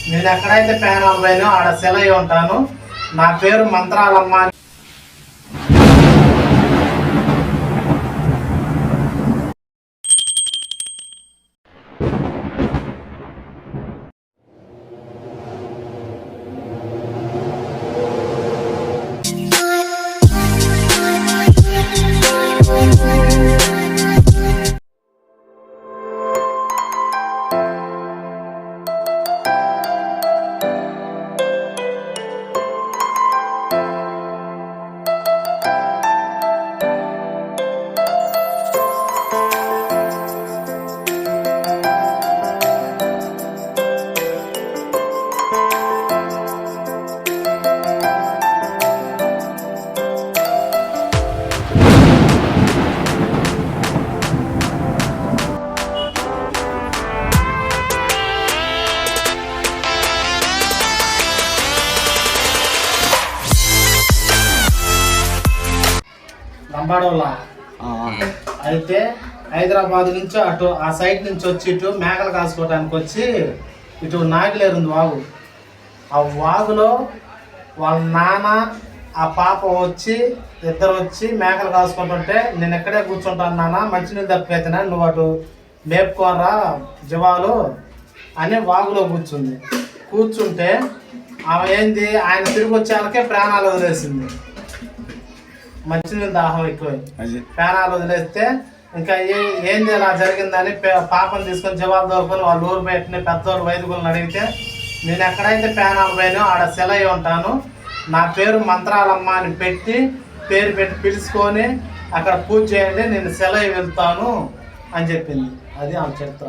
నేను ఎక్కడైతే ప్యానల్ పోయినో ఆడ సెలయి ఉంటాను. నా పేరు మంత్రాలమ్మ. లంబాడోళ్ళ అయితే హైదరాబాద్ నుంచి అటు ఆ సైడ్ నుంచి వచ్చి ఇటు మేకలు కాసుకోవడానికి వచ్చి ఇటు నాగిలేరుంది వాగు. ఆ వాగులో వాళ్ళ నాన్న ఆ పాప వచ్చి ఇద్దరు వచ్చి మేకలు కాసుకుంటుంటే నేను ఎక్కడే కూర్చుంటాను నాన్న, మంచినీళ్ళు తప్పిపోతున్నా, నువ్వు అటు మేపుకోరా జీవాలు అని వాగులో కూర్చుంటే ఆమె ఏంది ఆయన తిరిగి వచ్చేళ్ళకే ప్రాణాలు వదిలేసింది. మంచినీళ్ళు దాహం ఎక్కువ ప్రాణాలు వదిలేస్తే ఇంకా ఏంది ఇలా జరిగిందని పాపను తీసుకొని జవాబు దొరుకుని వాళ్ళు ఊరు పెట్టిన పెద్దోళ్ళు వైదికులను అడిగితే నేను ఎక్కడైతే ప్యానాలు పోయినో ఆడ సెలయి ఉంటాను, నా పేరు మంత్రాలమ్మ అని పేరు పెట్టి పిలుచుకొని అక్కడ పూజ చేయండి, నేను సెలయి వెళ్తాను అని చెప్పింది. అది ఆమె చరిత్ర.